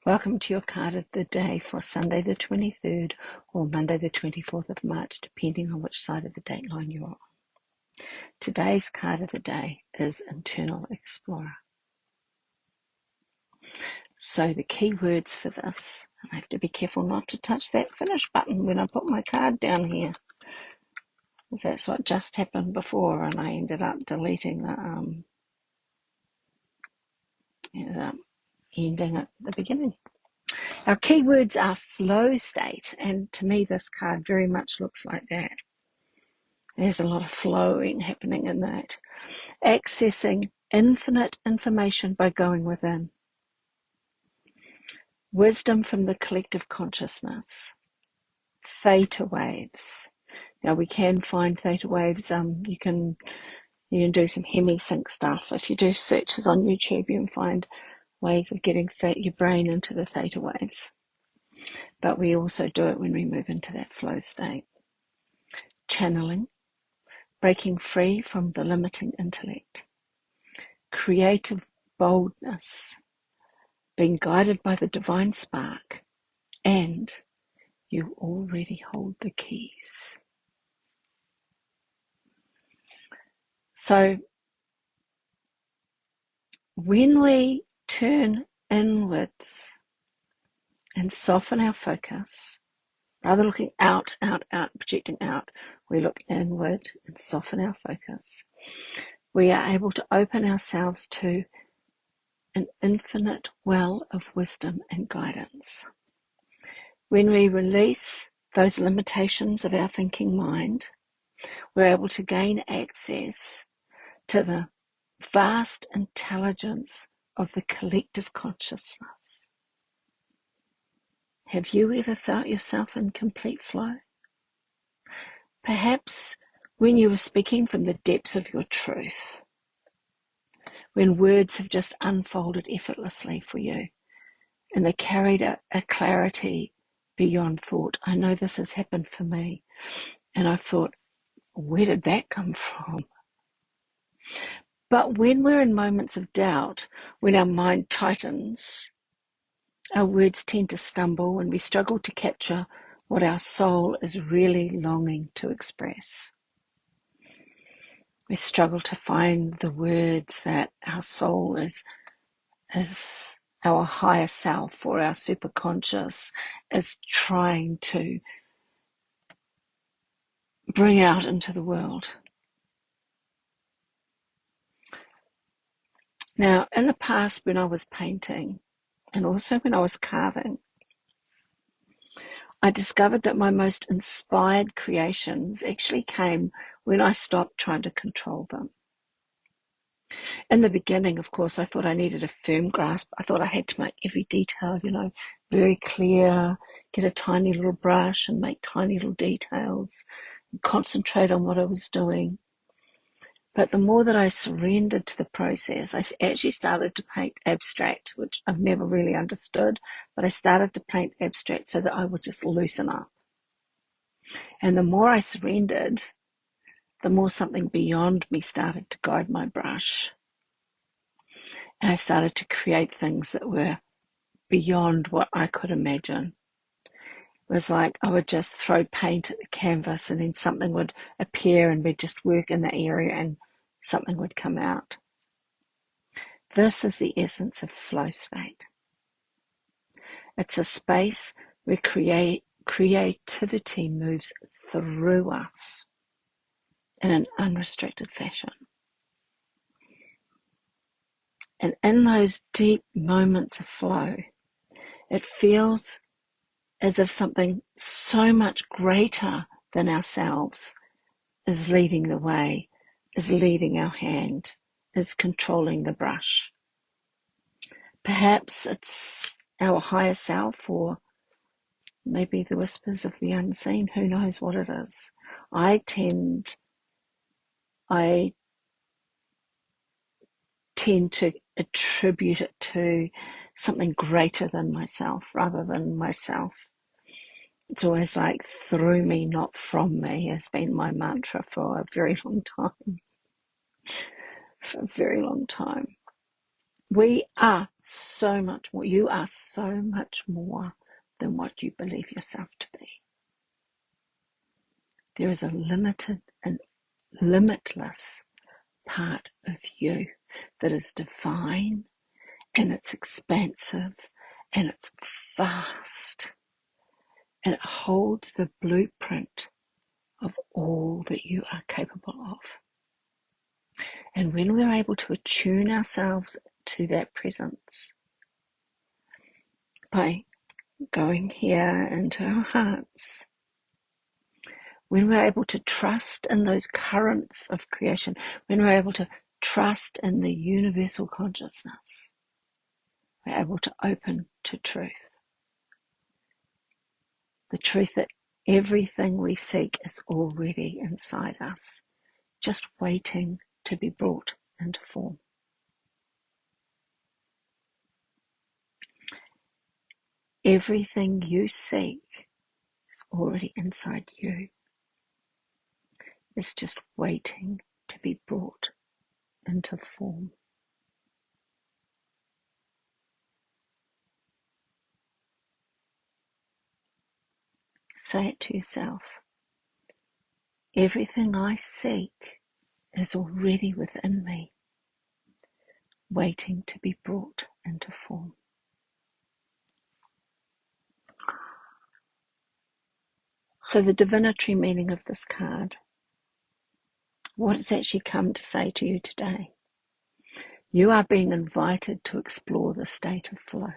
Welcome to your card of the day for Sunday the 23rd or Monday the 24th of March, depending on which side of the date line you're on. Today's card of the day is Internal Explorer. So the key words for this, and I have to be careful not to touch that finish button when I put my card down here, because that's what just happened before, and I ended up deleting ending at the beginning. Our keywords are flow state, and to me this card very much looks like that. There's a lot of flowing happening in that. Accessing infinite information by going within. Wisdom from the collective consciousness. Theta waves. Now we can find theta waves. You can do some hemi-sync stuff. If you do searches on YouTube, you can find ways of getting your brain into the theta waves. But we also do it when we move into that flow state. Channeling. Breaking free from the limiting intellect. Creative boldness. Being guided by the divine spark. And you already hold the keys. So when we turn inwards and soften our focus, rather looking out, projecting out, we look inward and soften our focus. We are able to open ourselves to an infinite well of wisdom and guidance. When we release those limitations of our thinking mind, we're able to gain access to the vast intelligence of the collective consciousness. Have you ever felt yourself in complete flow? Perhaps when you were speaking from the depths of your truth, when words have just unfolded effortlessly for you, and they carried a clarity beyond thought. I know this has happened for me, and I thought, where did that come from? But when we're in moments of doubt, when our mind tightens, our words tend to stumble and we struggle to capture what our soul is really longing to express. We struggle to find the words that our soul is our higher self or our superconscious is trying to bring out into the world. Now, in the past when I was painting and also when I was carving, I discovered that my most inspired creations actually came when I stopped trying to control them. In the beginning, of course, I thought I needed a firm grasp. I thought I had to make every detail, very clear, get a tiny little brush and make tiny little details, and concentrate on what I was doing. But the more that I surrendered to the process, I actually started to paint abstract, which I've never really understood, but I started to paint abstract so that I would just loosen up. And the more I surrendered, the more something beyond me started to guide my brush. And I started to create things that were beyond what I could imagine. It was like I would just throw paint at the canvas and then something would appear and we'd just work in the area and something would come out. This is the essence of flow state. It's a space where creativity moves through us in an unrestricted fashion. And in those deep moments of flow, it feels as if something so much greater than ourselves is leading the way, is leading our hand, is controlling the brush. Perhaps it's our higher self, or maybe the whispers of the unseen. Who knows what it is? I tend to attribute it to something greater than myself rather than myself. It's always like through me, not from me, has been my mantra for a very long time. For a very long time. We are so much more. You are so much more than what you believe yourself to be. There is a limited and limitless part of you that is divine, and it's expansive, and it's vast, and it holds the blueprint of all that you are capable of. And when we're able to attune ourselves to that presence by going here into our hearts, when we're able to trust in those currents of creation, when we're able to trust in the universal consciousness, we're able to open to truth. The truth that everything we seek is already inside us, just waiting to be brought into form. Everything you seek is already inside you. It's just waiting to be brought into form. Say it to yourself. Everything I seek is already within me, waiting to be brought into form. So the divinatory meaning of this card, what it's actually come to say to you today, you are being invited to explore the state of flow.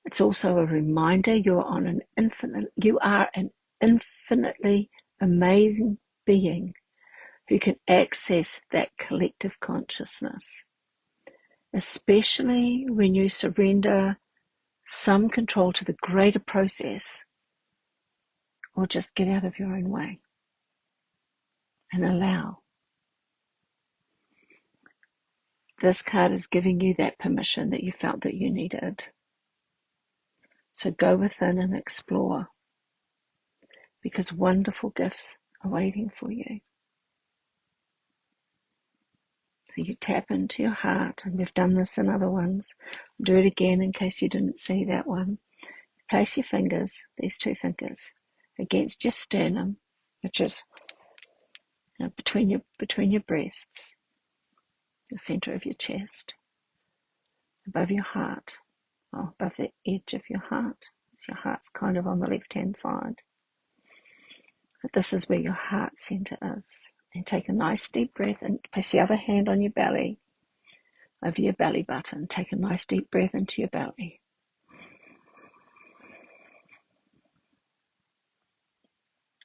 It's also a reminder you are an infinitely amazing being who can access that collective consciousness, especially when you surrender some control to the greater process, or just get out of your own way and allow. This card is giving you that permission that you felt that you needed. So go within and explore, because wonderful gifts are waiting for you. So you tap into your heart, and we've done this in other ones. Do it again in case you didn't see that one. Place your fingers, these two fingers, against your sternum, which is between your breasts, the center of your chest, above your heart, or above the edge of your heart. So your heart's kind of on the left-hand side. But this is where your heart center is. And take a nice deep breath and place the other hand on your belly, over your belly button. Take a nice deep breath into your belly.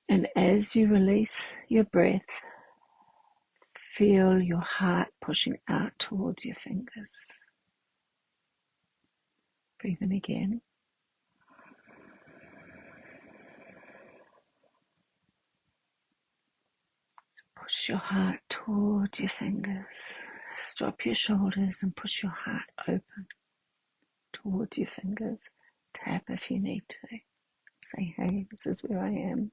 And as you release your breath, feel your heart pushing out towards your fingers. Breathe in again. Push your heart towards your fingers. Drop your shoulders and push your heart open towards your fingers. Tap if you need to. Say, hey, this is where I am.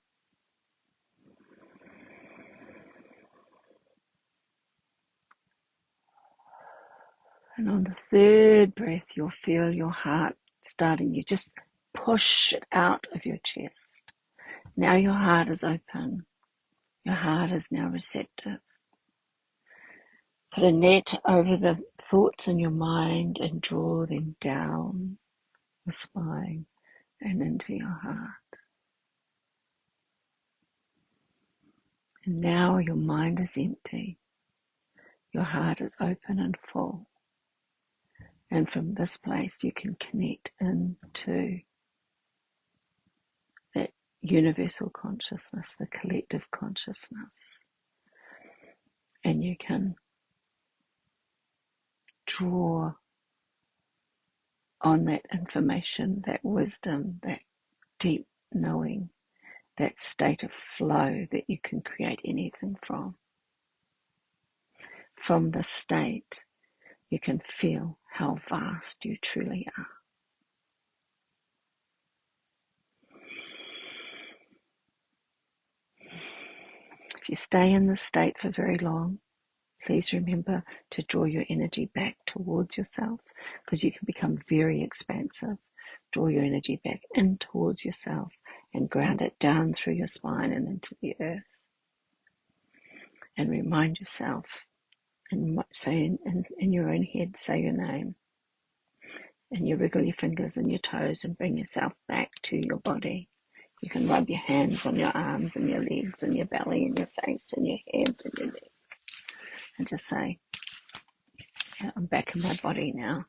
And on the third breath, you'll feel your heart starting. You just push it out of your chest. Now your heart is open. Your heart is now receptive. Put a net over the thoughts in your mind and draw them down the spine and into your heart. And now your mind is empty. Your heart is open and full. And from this place you can connect into that universal consciousness, the collective consciousness. And you can draw on that information, that wisdom, that deep knowing, that state of flow that you can create anything from. From the state, you can feel how vast you truly are. If you stay in this state for very long, Please remember to draw your energy back towards yourself, because you can become very expansive. Draw your energy back in towards yourself and ground it down through your spine and into the earth. And remind yourself, and say in your own head, say your name. And you wriggle your fingers and your toes and bring yourself back to your body. You can rub your hands on your arms and your legs and your belly and your face and your head and your neck. And just say, yeah, I'm back in my body now.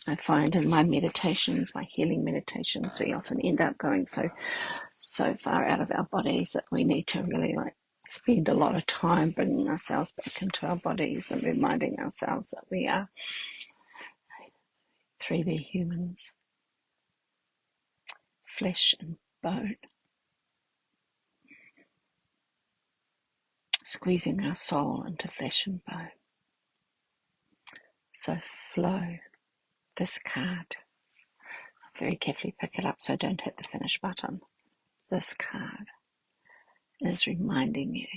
I find in my meditations, my healing meditations, we often end up going so far out of our bodies that we need to really spend a lot of time bringing ourselves back into our bodies and reminding ourselves that we are 3D humans, flesh and bone, squeezing our soul into flesh and bone. So flow this card. Very carefully pick it up so don't hit the finish button. This card is reminding you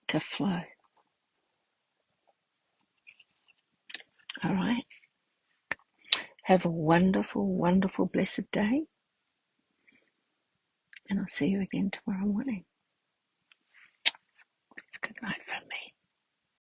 to flow. All right. Have a wonderful, wonderful, blessed day. And I'll see you again tomorrow morning. It's good night from me.